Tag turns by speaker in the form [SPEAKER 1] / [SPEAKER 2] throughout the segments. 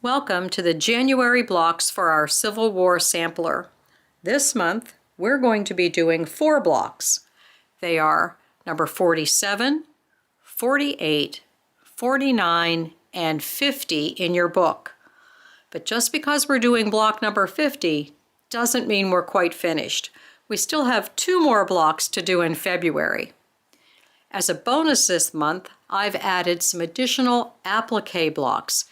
[SPEAKER 1] Welcome to the January blocks for our Civil War sampler. This month, we're going to be doing 4 blocks. They are number 47, 48, 49, and 50 in your book. But just because we're doing block number 50 doesn't mean we're quite finished. We still have 2 more blocks to do in February. As a bonus this month, I've added some additional applique blocks,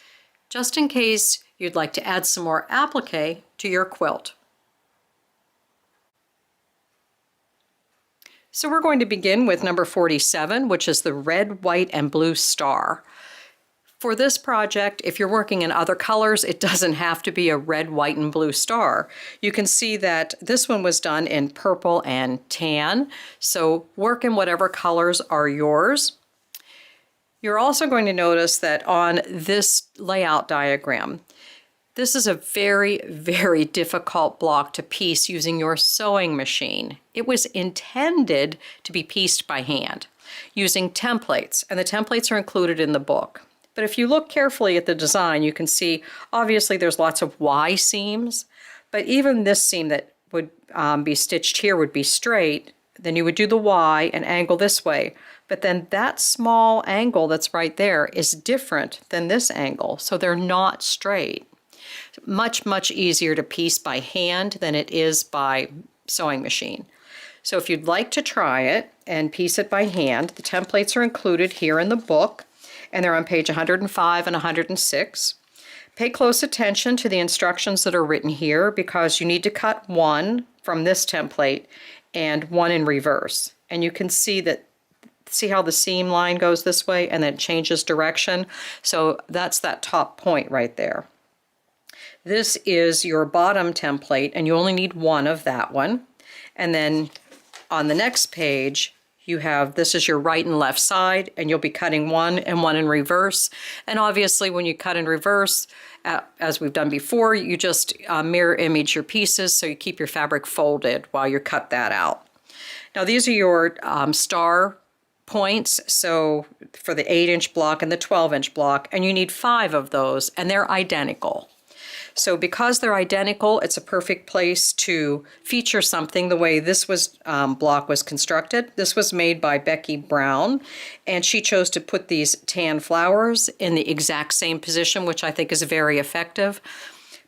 [SPEAKER 1] just in case you'd like to add some more applique to your quilt. So we're going to begin with number 47, which is the red, white, and blue star. For this project, if you're working in other colors, it doesn't have to be a red, white, and blue star. You can see that this one was done in purple and tan, so work in whatever colors are yours. You're also going to notice that on this layout diagram, this is a very, very difficult block to piece using your sewing machine. It was intended to be pieced by hand using templates, and the templates are included in the book. But if you look carefully at the design, you can see obviously there's lots of Y seams, but even this seam that would be stitched here would be straight. Then you would do the Y and angle this way. But then that small angle that's right there is different than this angle, so they're not straight. Much, much easier to piece by hand than it is by sewing machine. So if you'd like to try it and piece it by hand, the templates are included here in the book, and they're on page 105 and 106. Pay close attention to the instructions that are written here because you need to cut one from this template and one in reverse. And you can see how the seam line goes this way and then it changes direction. So that's that top point right there. This is your bottom template and you only need one of that one. And then on the next page, you have, this is your right and left side, and you'll be cutting one and one in reverse. And obviously when you cut in reverse, as we've done before, you just mirror image your pieces so you keep your fabric folded while you cut that out. Now these are your star points, so for the 8-inch block and the 12-inch block, and you need 5 of those, and they're identical. So because they're identical, it's a perfect place to feature something the way this block was constructed. This was made by Becky Brown, and she chose to put these tan flowers in the exact same position, which I think is very effective.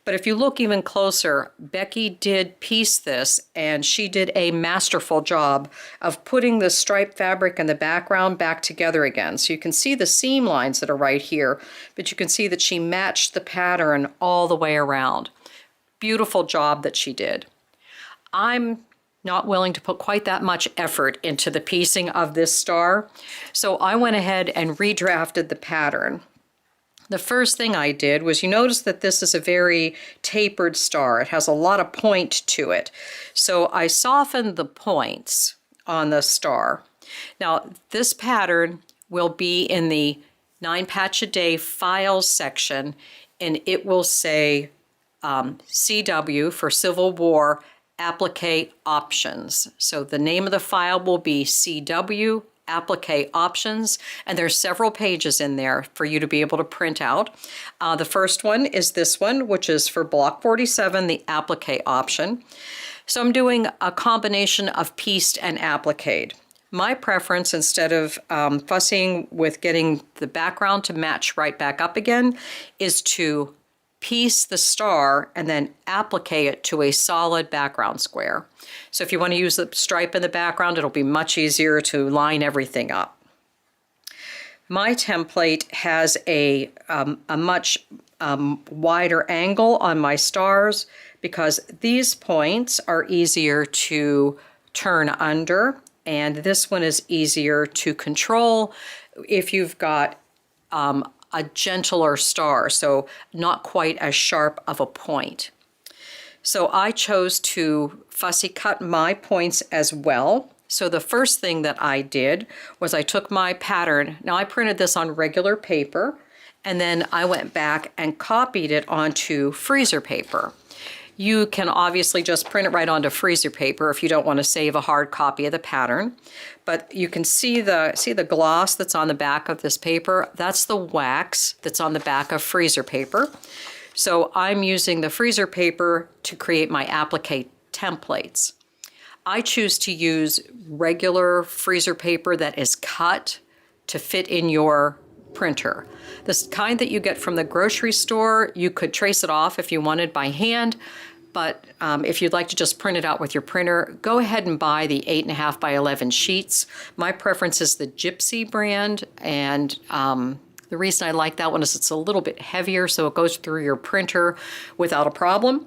[SPEAKER 1] But if you look even closer, Becky did piece this, and she did a masterful job of putting the striped fabric in the background back together again. So you can see the seam lines that are right here, but you can see that she matched the pattern all the way around. Beautiful job that she did. I'm not willing to put quite that much effort into the piecing of this star, so I went ahead and redrafted the pattern. The first thing I did was, you notice that this is a very tapered star. It has a lot of point to it. So I softened the points on the star. Now this pattern will be in the 9 Patch a Day files section, and it will say CW for Civil War Applique Options. So the name of the file will be CW Applique Options, and there's several pages in there for you to be able to print out. The first one is this one, which is for block 47, the applique option. So I'm doing a combination of pieced and appliqued. My preference, instead of fussing with getting the background to match right back up again, is to piece the star and then applique it to a solid background square. So if you want to use the stripe in the background, it'll be much easier to line everything up. My template has a much wider angle on my stars because these points are easier to turn under, and this one is easier to control if you've got a gentler star, so not quite as sharp of a point. So I chose to fussy cut my points as well. So the first thing that I did was I took my pattern. Now I printed this on regular paper, and then I went back and copied it onto freezer paper. You can obviously just print it right onto freezer paper if you don't want to save a hard copy of the pattern. But you can see the gloss that's on the back of this paper. That's the wax that's on the back of freezer paper. So I'm using the freezer paper to create my applique templates. I choose to use regular freezer paper that is cut to fit in your printer. This kind that you get from the grocery store, you could trace it off if you wanted by hand, but if you'd like to just print it out with your printer, go ahead and buy the 8.5 by 11 sheets. My preference is the Gypsy brand, and the reason I like that one is it's a little bit heavier, so it goes through your printer without a problem.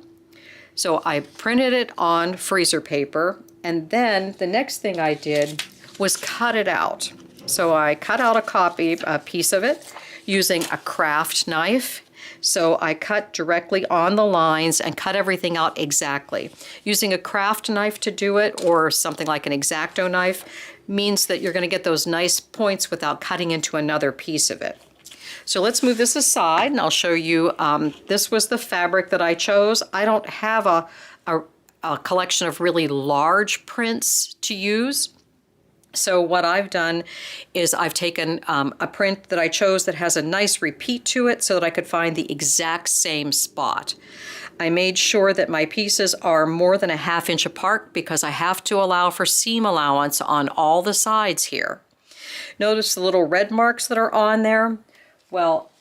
[SPEAKER 1] So I printed it on freezer paper, and then the next thing I did was cut it out. So I cut out a piece of it, using a craft knife. So I cut directly on the lines and cut everything out exactly. Using a craft knife to do it, or something like an X-Acto knife, means that you're going to get those nice points without cutting into another piece of it. So let's move this aside and I'll show you, this was the fabric that I chose. I don't have a collection of really large prints to use. So what I've done is I've taken a print that I chose that has a nice repeat to it so that I could find the exact same spot. I made sure that my pieces are more than a 1/2 inch apart because I have to allow for seam allowance on all the sides here. Notice the little red marks that are on there? Well,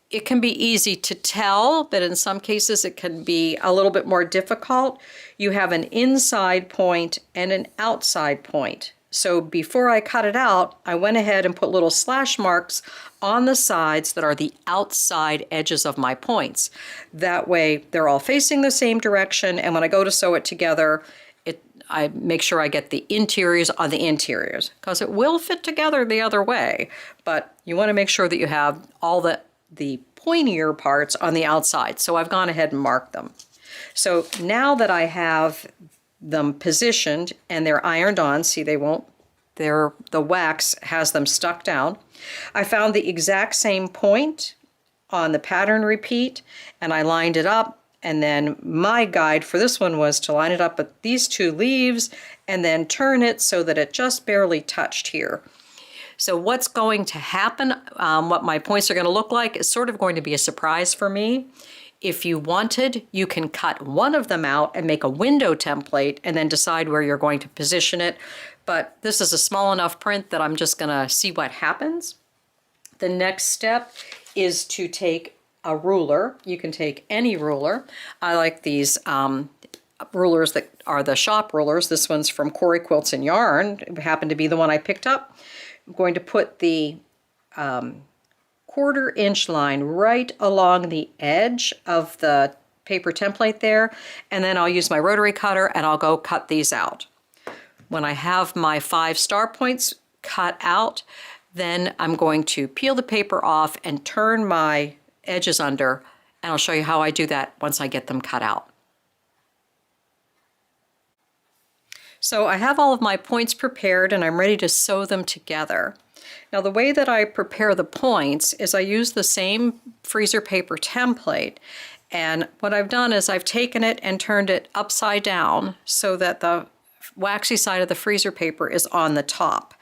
[SPEAKER 1] it can be easy to tell, but in some cases it can be a little bit more difficult. You have an inside point and an outside point. So before I cut it out, I went ahead and put little slash marks on the sides that are the outside edges of my points. That way they're all facing the same direction, and when I go to sew it together, I make sure I get the interiors on the interiors, because it will fit together the other way, but you want to make sure that you have all the pointier parts on the outside. So I've gone ahead and marked them. So now that I have them positioned and they're ironed on, see, the wax has them stuck down. I found the exact same point on the pattern repeat and I lined it up, and then my guide for this one was to line it up with these 2 leaves and then turn it so that it just barely touched here. So what's going to happen, what my points are going to look like, is sort of going to be a surprise for me. If you wanted, you can cut one of them out and make a window template and then decide where you're going to position it. But this is a small enough print that I'm just going to see what happens. The next step is to take a ruler. You can take any ruler. I like these rulers that are the shop rulers. This one's from Hickory Quilts and Yarn. It happened to be the one I picked up. I'm going to put the 1/4 inch line right along the edge of the paper template there, and then I'll use my rotary cutter and I'll go cut these out. When I have my 5 star points cut out, then I'm going to peel the paper off and turn my edges under, and I'll show you how I do that once I get them cut out. So I have all of my points prepared and I'm ready to sew them together. Now the way that I prepare the points is I use the same freezer paper template, and what I've done is I've taken it and turned it upside down so that the waxy side of the freezer paper is on the top.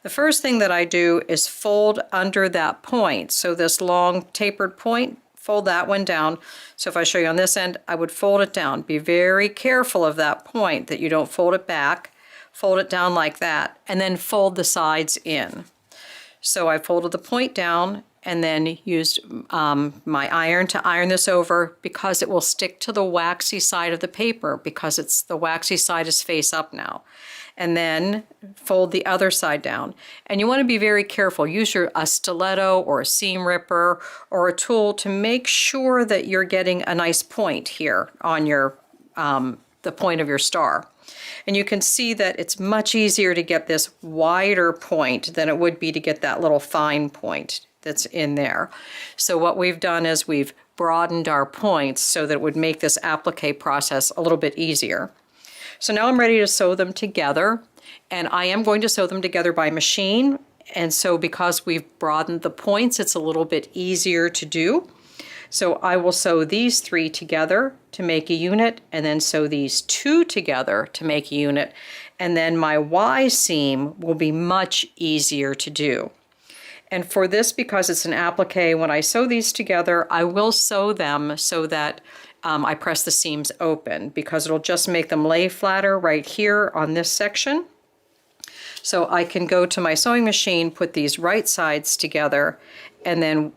[SPEAKER 1] The first thing that I do is fold under that point. So this long tapered point, fold that one down. So if I show you on this end, I would fold it down. Be very careful of that point, that you don't fold it back. Fold it down like that, and then fold the sides in. So I folded the point down and then used my iron to iron this over, because it will stick to the waxy side of the paper, because the waxy side is face up now. And then fold the other side down. And you want to be very careful. Use a stiletto or a seam ripper or a tool to make sure that you're getting a nice point here on the point of your star. And you can see that it's much easier to get this wider point than it would be to get that little fine point that's in there. So what we've done is we've broadened our points so that it would make this applique process a little bit easier. So now I'm ready to sew them together, and I am going to sew them together by machine. And so because we've broadened the points, it's a little bit easier to do. So I will sew these 3 together to make a unit, and then sew these 2 together to make a unit, and then my Y seam will be much easier to do. And for this, because it's an applique, when I sew these together, I will sew them so that I press the seams open, because it'll just make them lay flatter right here on this section. So I can go to my sewing machine, put these right sides together, and then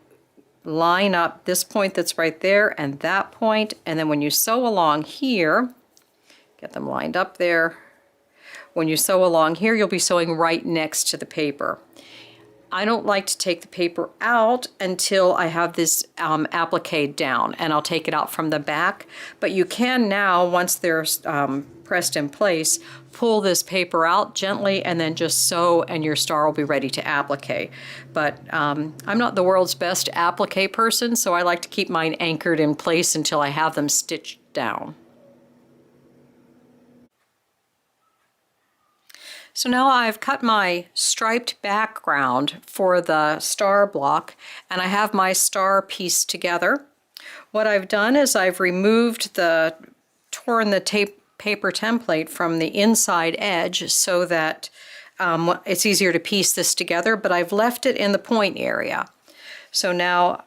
[SPEAKER 1] line up this point that's right there and that point, and then when you sew along here, get them lined up there. When you sew along here, you'll be sewing right next to the paper. I don't like to take the paper out until I have this applique down, and I'll take it out from the back. But you can now, once they're pressed in place, pull this paper out gently and then just sew, and your star will be ready to applique. But I'm not the world's best applique person, so I like to keep mine anchored in place until I have them stitched down. So now I've cut my striped background for the star block, and I have my star pieced together. What I've done is I've torn the paper template from the inside edge so that it's easier to piece this together, but I've left it in the point area. So now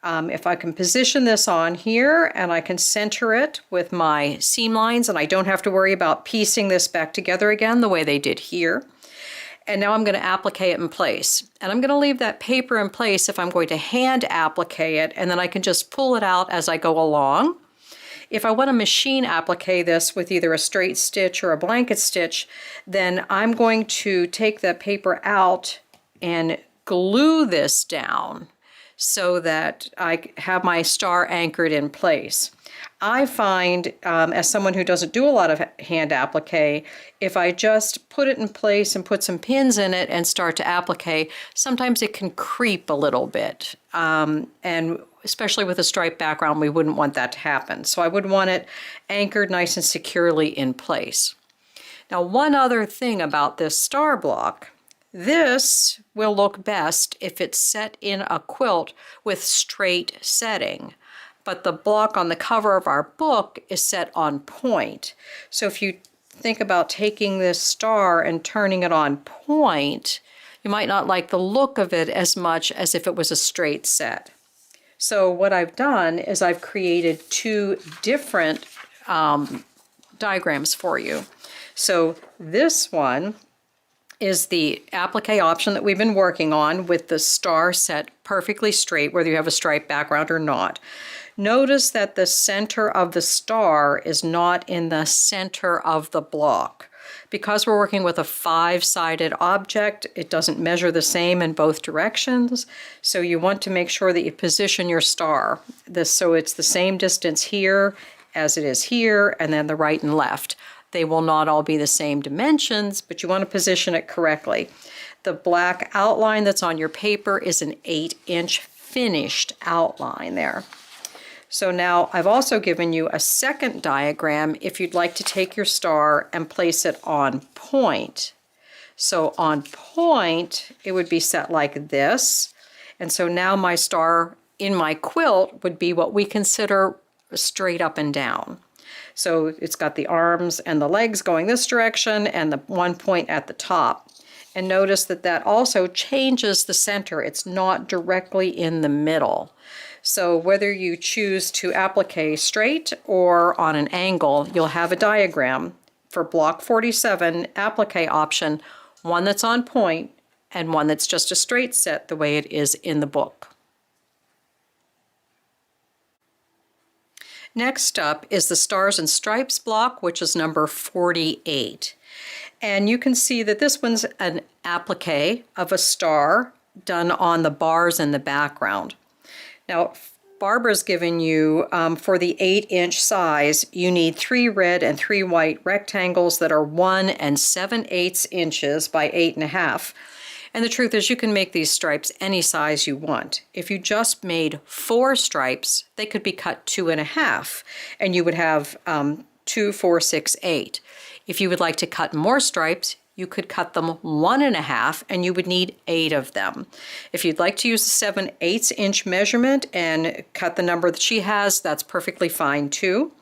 [SPEAKER 1] if I can position this on here and I can center it with my seam lines, and I don't have to worry about piecing this back together again the way they did here. And now I'm going to applique it in place. And I'm going to leave that paper in place if I'm going to hand applique it, and then I can just pull it out as I go along. If I want to machine applique this with either a straight stitch or a blanket stitch, then I'm going to take that paper out and glue this down so that I have my star anchored in place. I find, as someone who doesn't do a lot of hand applique, if I just put it in place and put some pins in it and start to applique, sometimes it can creep a little bit. And especially with a striped background, we wouldn't want that to happen. So I would want it anchored nice and securely in place. Now, one other thing about this star block, this will look best if it's set in a quilt with straight setting, but the block on the cover of our book is set on point. So if you think about taking this star and turning it on point, you might not like the look of it as much as if it was a straight set. So what I've done is I've created 2 different diagrams for you. So this one is the applique option that we've been working on with the star set perfectly straight, whether you have a striped background or not. Notice that the center of the star is not in the center of the block. Because we're working with a 5-sided object, it doesn't measure the same in both directions. So you want to make sure that you position your star so it's the same distance here as it is here, and then the right and left. They will not all be the same dimensions, but you want to position it correctly. The black outline that's on your paper is an 8-inch finished outline there. So now I've also given you a second diagram if you'd like to take your star and place it on point. So on point, it would be set like this. And so now my star in my quilt would be what we consider straight up and down. So it's got the arms and the legs going this direction and the one point at the top. And notice that that also changes the center. It's not directly in the middle. So whether you choose to applique straight or on an angle, you'll have a diagram for block 47 applique option, one that's on point and one that's just a straight set the way it is in the book. Next up is the Stars and Stripes block, which is number 48. And you can see that this one's an applique of a star done on the bars in the background. Now, Barbara's given you, for the 8-inch size, you need 3 red and 3 white rectangles that are 1 7/8 inches by 8.5. And the truth is you can make these stripes any size you want. If you just made 4 stripes, they could be cut 2.5, and you would have 2, 4, 6, 8. If you would like to cut more stripes, you could cut them 1.5 and you would need 8 of them. If you'd like to use the 7/8 inch measurement and cut the number that she has, that's perfectly fine too.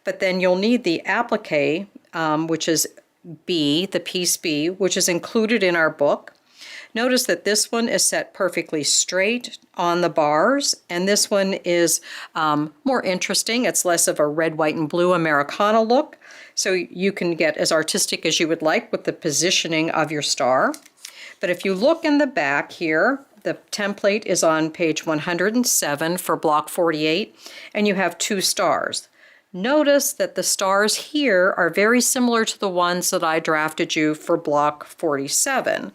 [SPEAKER 1] But then you'll need the applique, which is B, the piece B, which is included in our book. Notice that this one is set perfectly straight on the bars, and this one is more interesting. It's less of a red, white, and blue Americana look, so you can get as artistic as you would like with the positioning of your star. But if you look in the back here, the template is on page 107 for block 48, and you have 2 stars. Notice that the stars here are very similar to the ones that I drafted you for block 47.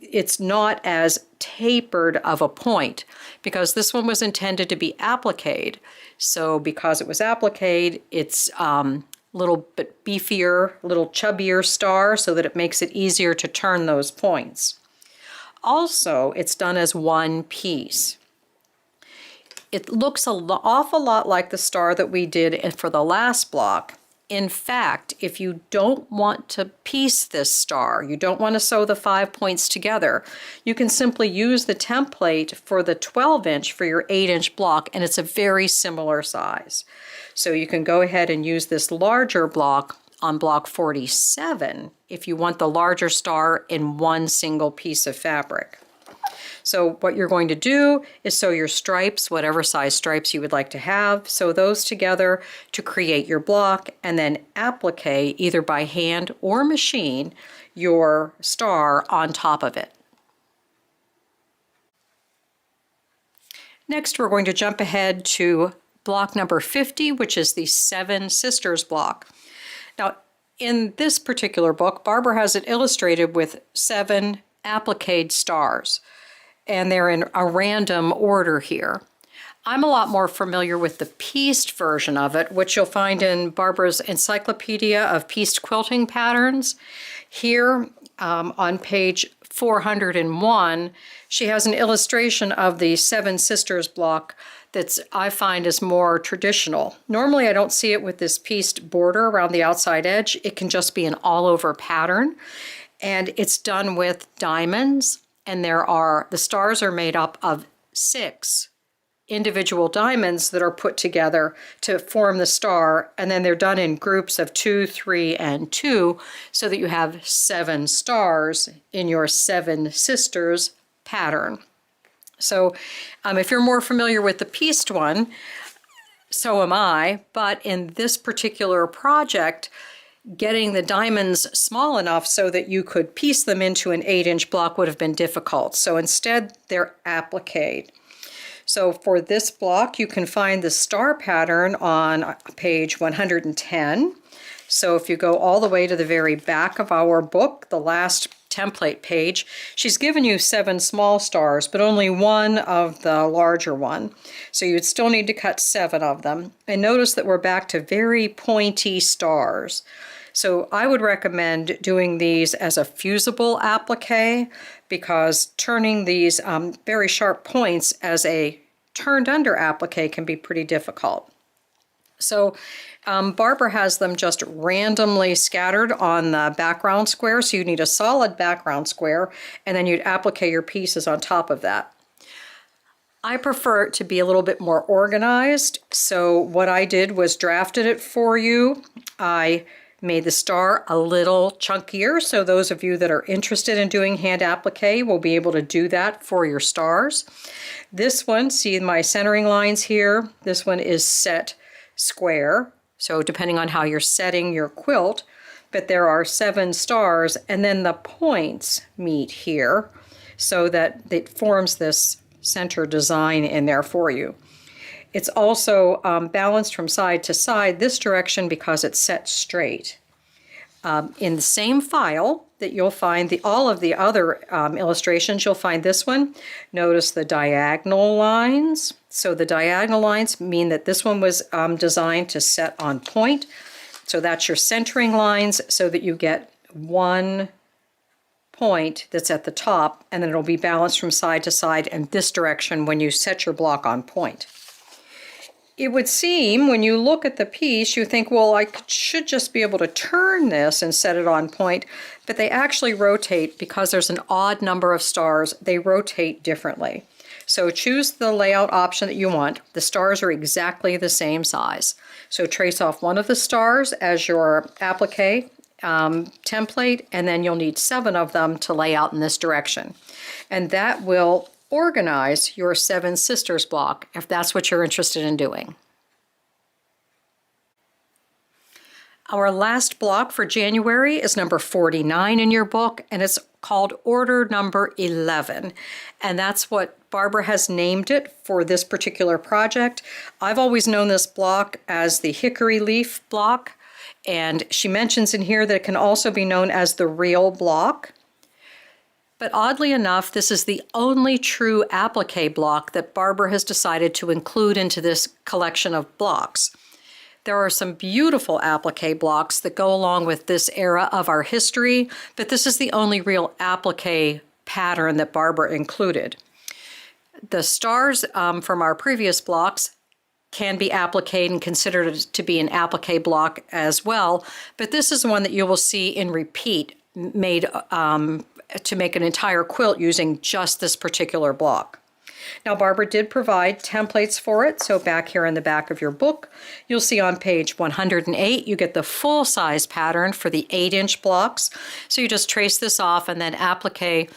[SPEAKER 1] It's not as tapered of a point because this one was intended to be appliqued. So because it was appliqued, it's a little bit beefier, a little chubbier star so that it makes it easier to turn those points. Also, it's done as one piece. It looks an awful lot like the star that we did for the last block. In fact, if you don't want to piece this star, you don't want to sew the 5 points together, you can simply use the template for the 12 inch for your 8 inch block, and it's a very similar size. So you can go ahead and use this larger block on block 47 if you want the larger star in one single piece of fabric. So what you're going to do is sew your stripes, whatever size stripes you would like to have, sew those together to create your block, and then applique either by hand or machine your star on top of it. Next, we're going to jump ahead to block number 50, which is the 7 Sisters block. Now, in this particular book, Barbara has it illustrated with 7 appliqued stars, and they're in a random order here. I'm a lot more familiar with the pieced version of it, which you'll find in Barbara's Encyclopedia of Pieced Quilting Patterns. Here on page 401, she has an illustration of the 7 Sisters block that I find is more traditional. Normally I don't see it with this pieced border around the outside edge. It can just be an all-over pattern, and it's done with diamonds. And the stars are made up of 6 individual diamonds that are put together to form the star, and then they're done in groups of 2, 3, and 2, so that you have 7 stars in your 7 Sisters pattern. So if you're more familiar with the pieced one, so am I, but in this particular project, getting the diamonds small enough so that you could piece them into an 8 inch block would have been difficult. So instead, they're appliqued. So for this block, you can find the star pattern on page 110. So if you go all the way to the very back of our book, the last template page, she's given you 7 small stars, but only 1 of the larger one. So you'd still need to cut 7 of them. And notice that we're back to very pointy stars. So I would recommend doing these as a fusible applique, because turning these very sharp points as a turned under applique can be pretty difficult. So Barbara has them just randomly scattered on the background square, so you need a solid background square, and then you'd applique your pieces on top of that. I prefer it to be a little bit more organized, so what I did was drafted it for you. I made the star a little chunkier, so those of you that are interested in doing hand applique will be able to do that for your stars. This one, see my centering lines here, this one is set square, so depending on how you're setting your quilt, but there are 7 stars, and then the points meet here so that it forms this center design in there for you. It's also balanced from side to side this direction because it's set straight. In the same file that you'll find all of the other illustrations, you'll find this one. Notice the diagonal lines. So the diagonal lines mean that this one was designed to set on point. So that's your centering lines so that you get one point that's at the top, and then it'll be balanced from side to side in this direction when you set your block on point. it would seem when you look at the piece, you think, well, I should just be able to turn this and set it on point, but they actually rotate because there's an odd number of stars. They rotate differently. So choose the layout option that you want. The stars are exactly the same size. So trace off one of the stars as your applique template, and then you'll need 7 of them to lay out in this direction. And that will organize your 7 Sisters block if that's what you're interested in doing. Our last block for January is number 49 in your book, and it's called Order Number 11. And that's what Barbara has named it for this particular project. I've always known this block as the Hickory leaf block, and she mentions in here that it can also be known as the real block. But oddly enough, this is the only true applique block that Barbara has decided to include into this collection of blocks. There are some beautiful applique blocks that go along with this era of our history, but this is the only real applique pattern that Barbara included. The stars from our previous blocks can be appliqued and considered to be an applique block as well, but this is one that you will see in repeat, made to make an entire quilt using just this particular block. Now, Barbara did provide templates for it, so back here in the back of your book, you'll see on page 108, you get the full-size pattern for the 8-inch blocks. So you just trace this off and then applique,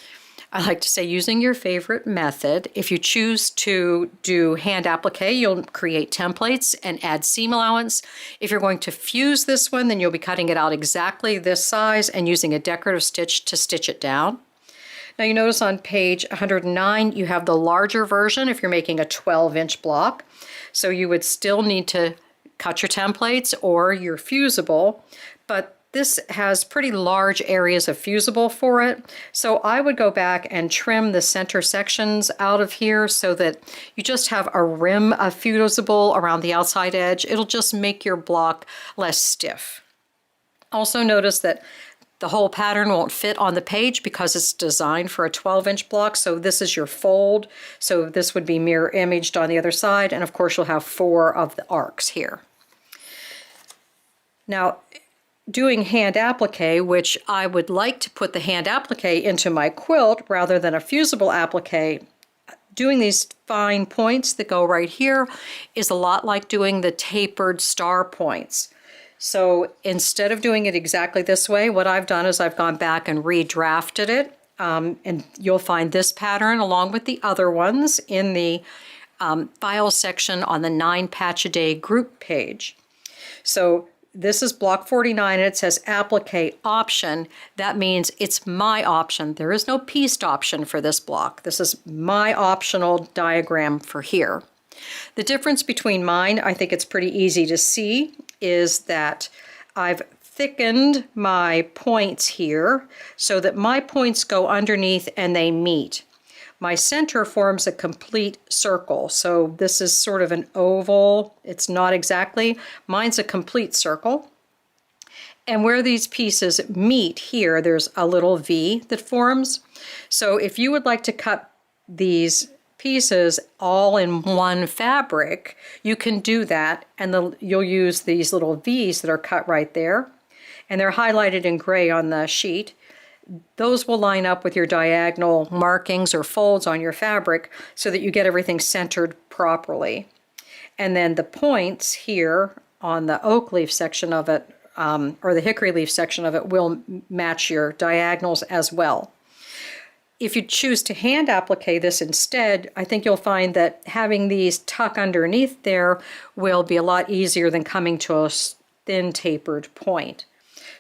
[SPEAKER 1] I like to say, using your favorite method. If you choose to do hand applique, you'll create templates and add seam allowance. If you're going to fuse this one, then you'll be cutting it out exactly this size and using a decorative stitch to stitch it down. Now you notice on page 109, you have the larger version if you're making a 12-inch block. So you would still need to cut your templates or your fusible, but this has pretty large areas of fusible for it. So I would go back and trim the center sections out of here so that you just have a rim of fusible around the outside edge. It'll just make your block less stiff. Also notice that the whole pattern won't fit on the page because it's designed for a 12-inch block, so this is your fold. So this would be mirror imaged on the other side, and of course you'll have 4 of the arcs here. Now, doing hand applique, which I would like to put the hand applique into my quilt rather than a fusible applique, doing these fine points that go right here is a lot like doing the tapered star points. So instead of doing it exactly this way, what I've done is I've gone back and redrafted it, and you'll find this pattern along with the other ones in the file section on the 9 Patch a Day group page. So this is block 49 and it says applique option. That means it's my option. There is no pieced option for this block. This is my optional diagram for here. The difference between mine, I think it's pretty easy to see, is that I've thickened my points here so that my points go underneath and they meet. My center forms a complete circle, so this is sort of an oval. It's not exactly. Mine's a complete circle. And where these pieces meet here, there's a little V that forms. So if you would like to cut these pieces all in one fabric, you can do that, and you'll use these little V's that are cut right there, and they're highlighted in gray on the sheet. Those will line up with your diagonal markings or folds on your fabric so that you get everything centered properly. And then the points here on the oak leaf section of it, or the hickory leaf section of it, will match your diagonals as well. If you choose to hand applique this instead, I think you'll find that having these tuck underneath there will be a lot easier than coming to a thin tapered point.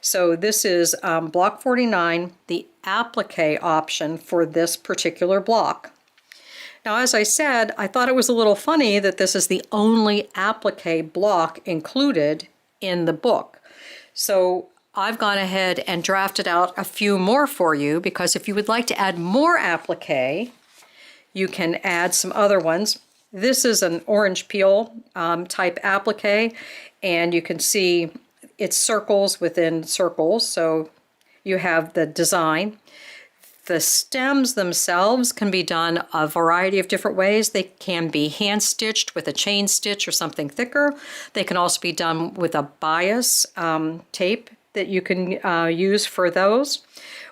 [SPEAKER 1] So this is block 49, the applique option for this particular block. Now, as I said, I thought it was a little funny that this is the only applique block included in the book. So I've gone ahead and drafted out a few more for you, because if you would like to add more applique, you can add some other ones. This is an orange peel type applique, and you can see it's circles within circles, so you have the design. The stems themselves can be done a variety of different ways. They can be hand stitched with a chain stitch or something thicker. They can also be done with a bias tape that you can use for those.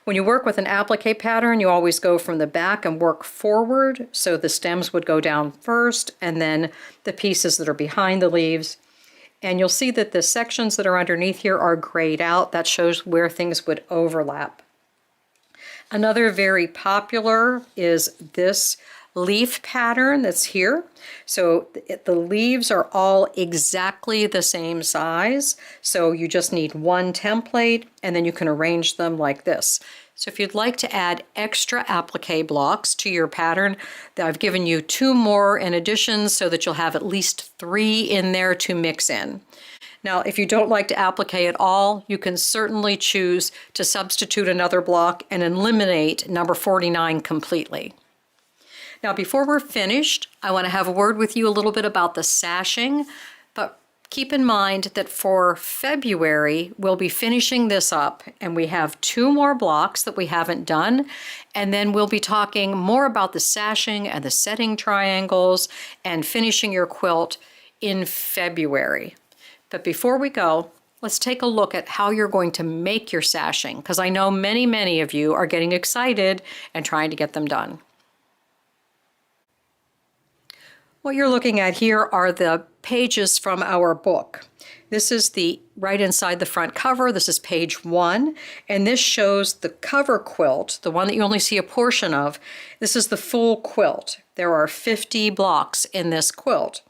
[SPEAKER 1] When you work with an applique pattern, you always go from the back and work forward. So the stems would go down first and then the pieces that are behind the leaves. And you'll see that the sections that are underneath here are grayed out. That shows where things would overlap. Another very popular is this leaf pattern that's here. So the leaves are all exactly the same size. So you just need one template and then you can arrange them like this. So if you'd like to add extra applique blocks to your pattern, I've given you 2 more in addition so that you'll have at least 3 in there to mix in. Now, if you don't like to applique at all, you can certainly choose to substitute another block and eliminate number 49 completely. Now, before we're finished, I want to have a word with you a little bit about the sashing, but keep in mind that for February, we'll be finishing this up, and we have 2 more blocks that we haven't done, and then we'll be talking more about the sashing and the setting triangles and finishing your quilt in February. But before we go, let's take a look at how you're going to make your sashing, because I know many of you are getting excited and trying to get them done. What you're looking at here are the pages from our book. This is the right inside the front cover. This is page 1, and this shows the cover quilt, the one that you only see a portion of. This is the full quilt. There are 50 blocks in this quilt.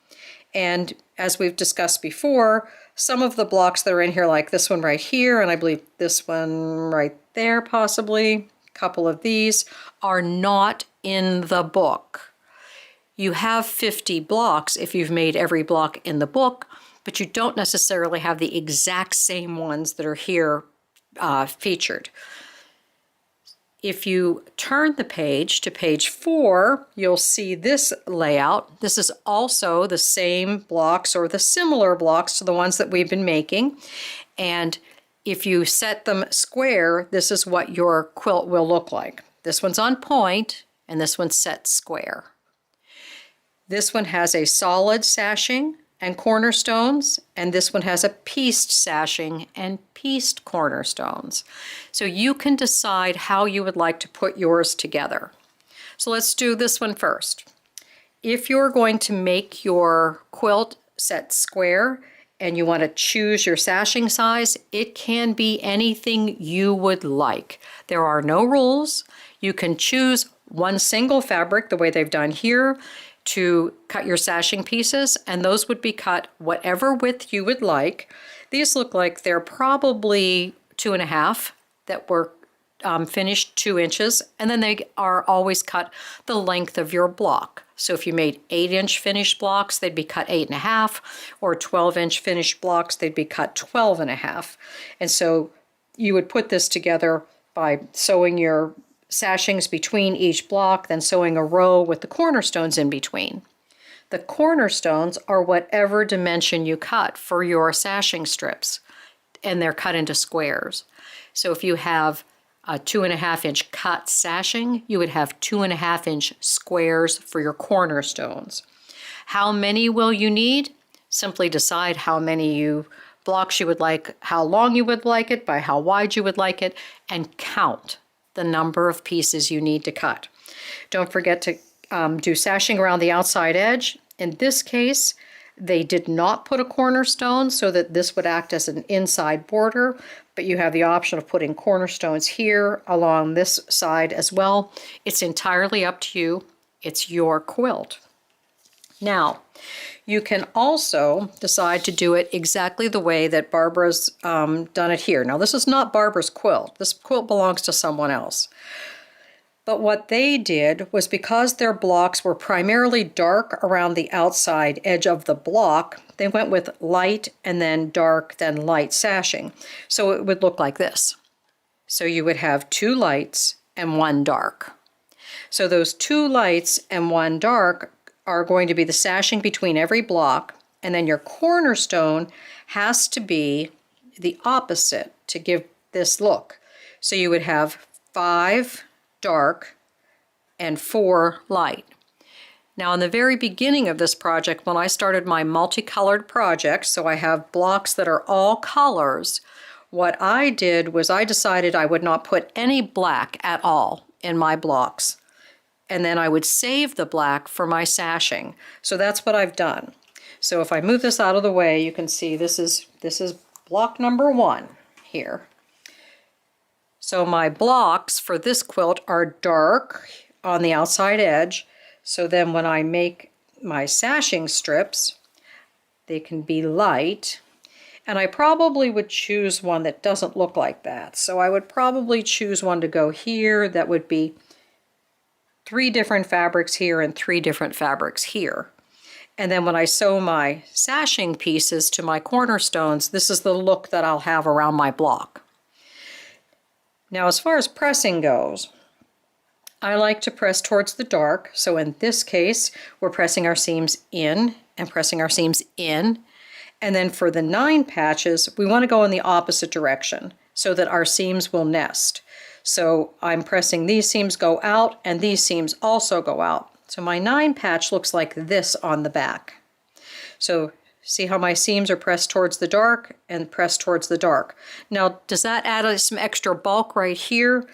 [SPEAKER 1] And as we've discussed before, some of the blocks that are in here, like this one right here, and I believe this one right there possibly, a couple of these, are not in the book. You have 50 blocks if you've made every block in the book, but you don't necessarily have the exact same ones that are here featured. If you turn the page to page 4, you'll see this layout. This is also the same blocks or the similar blocks to the ones that we've been making. And if you set them square, this is what your quilt will look like. This one's on point and this one's set square. This one has a solid sashing and cornerstones, and this one has a pieced sashing and pieced cornerstones. So you can decide how you would like to put yours together. So let's do this one first. If you're going to make your quilt set square and you want to choose your sashing size, it can be anything you would like. There are no rules. You can choose one single fabric, the way they've done here, to cut your sashing pieces, and those would be cut whatever width you would like. These look like they're probably 2.5 that were finished 2 inches, and then they are always cut the length of your block. So if you made 8-inch finished blocks, they'd be cut 8.5, or 12-inch finished blocks, they'd be cut 12.5. And so you would put this together by sewing your sashings between each block, then sewing a row with the cornerstones in between. The cornerstones are whatever dimension you cut for your sashing strips, and they're cut into squares. So if you have a 2.5-inch cut sashing, you would have 2.5-inch squares for your cornerstones. How many will you need? Simply decide how many blocks you would like, how long you would like it, by how wide you would like it, and count the number of pieces you need to cut. Don't forget to do sashing around the outside edge. In this case, they did not put a cornerstone so that this would act as an inside border, but you have the option of putting cornerstones here along this side as well. It's entirely up to you. It's your quilt. Now, you can also decide to do it exactly the way that Barbara's done it here. Now, this is not Barbara's quilt. This quilt belongs to someone else. But what they did was, because their blocks were primarily dark around the outside edge of the block, they went with light and then dark, then light sashing. So it would look like this. So you would have 2 lights and 1 dark. So those 2 lights and 1 dark are going to be the sashing between every block, and then your cornerstone has to be the opposite to give this look. So you would have 5 dark, and 4 light. Now in the very beginning of this project, when I started my multicolored project, so I have blocks that are all colors, what I did was I decided I would not put any black at all in my blocks. And then I would save the black for my sashing. So that's what I've done. So if I move this out of the way, you can see this is block number 1 here. So my blocks for this quilt are dark on the outside edge. So then when I make my sashing strips, they can be light. And I probably would choose one that doesn't look like that. So I would probably choose one to go here that would be 3 different fabrics here and 3 different fabrics here. And then when I sew my sashing pieces to my cornerstones, this is the look that I'll have around my block. Now as far as pressing goes, I like to press towards the dark. So in this case, we're pressing our seams in and pressing our seams in. And then for the 9 patches, we want to go in the opposite direction so that our seams will nest. So I'm pressing these seams go out and these seams also go out. So my 9 patch looks like this on the back. So see how my seams are pressed towards the dark and pressed towards the dark. Now, does that add some extra bulk right here?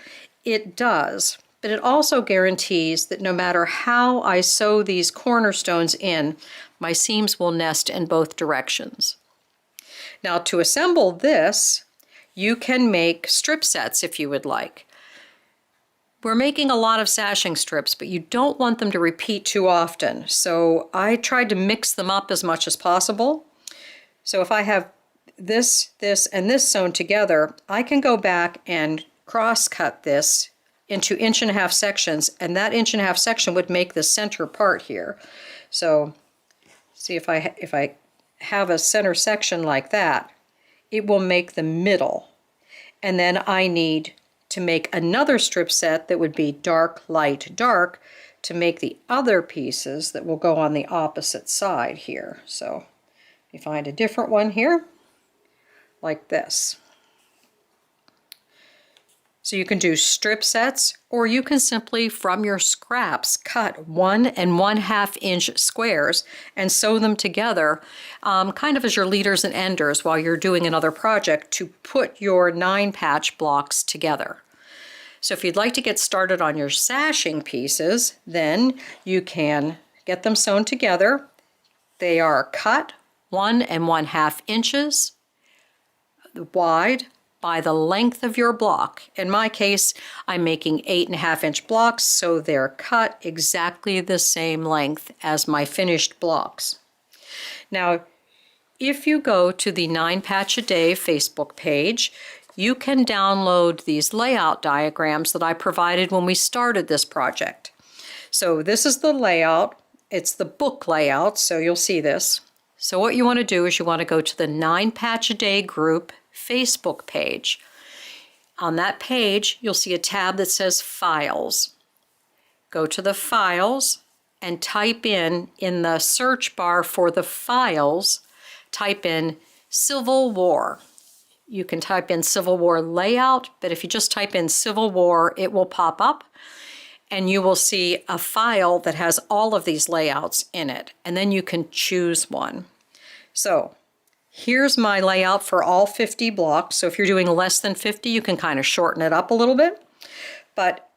[SPEAKER 1] It does, but it also guarantees that no matter how I sew these cornerstones in, my seams will nest in both directions. Now, to assemble this, you can make strip sets if you would like. We're making a lot of sashing strips, but you don't want them to repeat too often. So I tried to mix them up as much as possible. So if I have this, and this sewn together, I can go back and cross-cut this into 1.5-inch sections, and that 1.5-inch section would make the center part here. So see if I have a center section like that, it will make the middle. And then I need to make another strip set that would be dark, light, dark to make the other pieces that will go on the opposite side here. So you find a different one here, like this. So you can do strip sets, or you can simply, from your scraps, cut 1 1/2-inch squares and sew them together, kind of as your leaders and enders while you're doing another project to put your 9-patch blocks together. So if you'd like to get started on your sashing pieces, then you can get them sewn together. They are cut 1 1/2 inches wide by the length of your block. In my case, I'm making 8.5-inch blocks, so they're cut exactly the same length as my finished blocks. Now, if you go to the 9 Patch a Day Facebook page, you can download these layout diagrams that I provided when we started this project. So this is the layout. It's the book layout, so you'll see this. So what you want to do is you want to go to the 9 Patch a Day group Facebook page. On that page, you'll see a tab that says Files. Go to the Files and type in the search bar for the files, type in Civil War. You can type in Civil War layout, but if you just type in Civil War, it will pop up and you will see a file that has all of these layouts in it, and then you can choose one. So here's my layout for all 50 blocks. So if you're doing less than 50, you can kind of shorten it up a little bit. But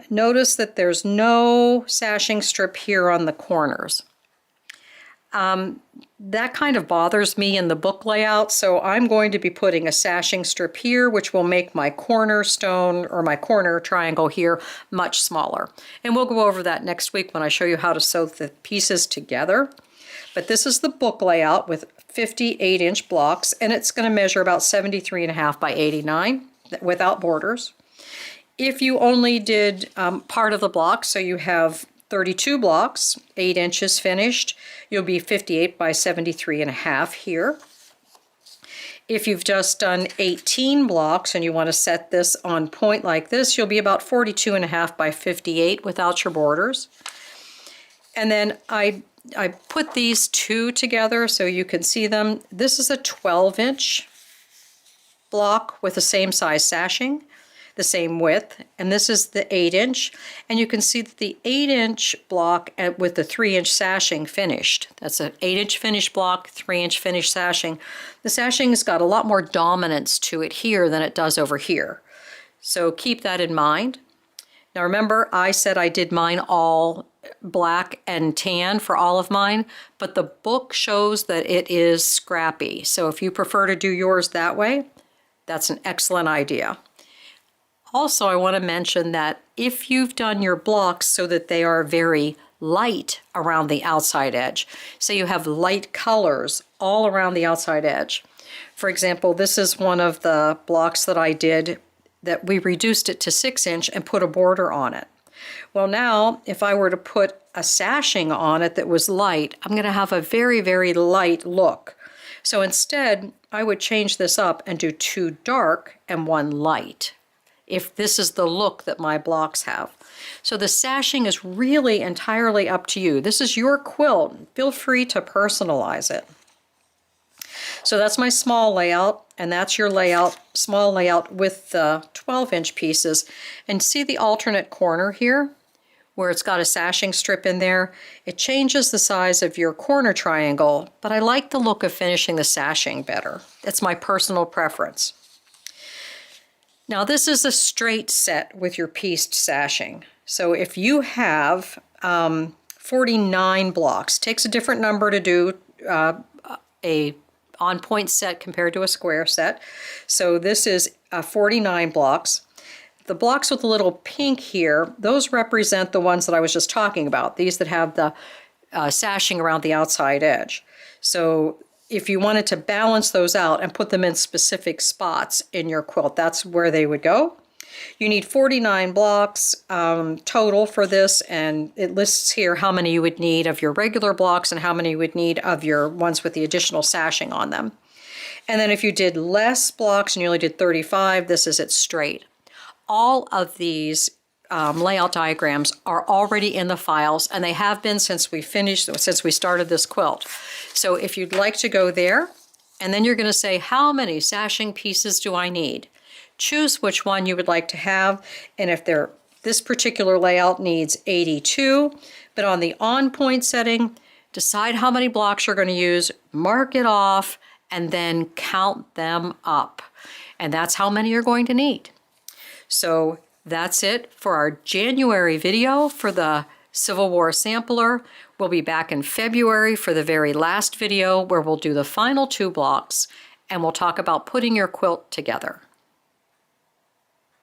[SPEAKER 1] notice that there's no sashing strip here on the corners. That kind of bothers me in the book layout, so I'm going to be putting a sashing strip here, which will make my cornerstone or my corner triangle here much smaller. And we'll go over that next week when I show you how to sew the pieces together. But this is the book layout with 58-inch blocks, and it's going to measure about 73.5 by 89 without borders. If you only did part of the block, so you have 32 blocks, 8 inches finished, you'll be 58 by 73.5 here. If you've just done 18 blocks and you want to set this on point like this, you'll be about 42.5 by 58 without your borders. And then I put these two together so you can see them. This is a 12-inch block with the same size sashing. the same width, and this is the 8-inch, and you can see that the 8-inch block with the 3-inch sashing finished. That's an 8-inch finished block, 3-inch finished sashing. The sashing's got a lot more dominance to it here than it does over here. So keep that in mind. Now remember, I said I did mine all black and tan for all of mine, but the book shows that it is scrappy. So if you prefer to do yours that way, that's an excellent idea. Also, I want to mention that if you've done your blocks so that they are very light around the outside edge, say you have light colors all around the outside edge. For example, this is one of the blocks that I did that we reduced it to 6-inch and put a border on it. Well, now if I were to put a sashing on it that was light, I'm going to have a very, very light look. So instead, I would change this up and do 2 dark and 1 light, if this is the look that my blocks have. So the sashing is really entirely up to you. This is your quilt. Feel free to personalize it. So that's my small layout, and that's your layout, small layout with the 12-inch pieces. And see the alternate corner here, where it's got a sashing strip in there? It changes the size of your corner triangle, but I like the look of finishing the sashing better. That's my personal preference. Now this is a straight set with your pieced sashing. So if you have 49 blocks, takes a different number to do a on-point set compared to a square set. So this is 49 blocks. The blocks with the little pink here, those represent the ones that I was just talking about, these that have the sashing around the outside edge. So if you wanted to balance those out and put them in specific spots in your quilt, that's where they would go. You need 49 blocks total for this, and it lists here how many you would need of your regular blocks and how many you would need of your ones with the additional sashing on them. And then if you did less blocks and you only did 35, this is it straight. All of these layout diagrams are already in the files, and they have been since we started this quilt. So if you'd like to go there, and then you're going to say, how many sashing pieces do I need? Choose which one you would like to have, and if this particular layout needs 82, but on the on-point setting, decide how many blocks you're going to use, mark it off, and then count them up. And that's how many you're going to need. So that's it for our January video for the Civil War sampler. We'll be back in February for the very last video where we'll do the final 2 blocks, and we'll talk about putting your quilt together.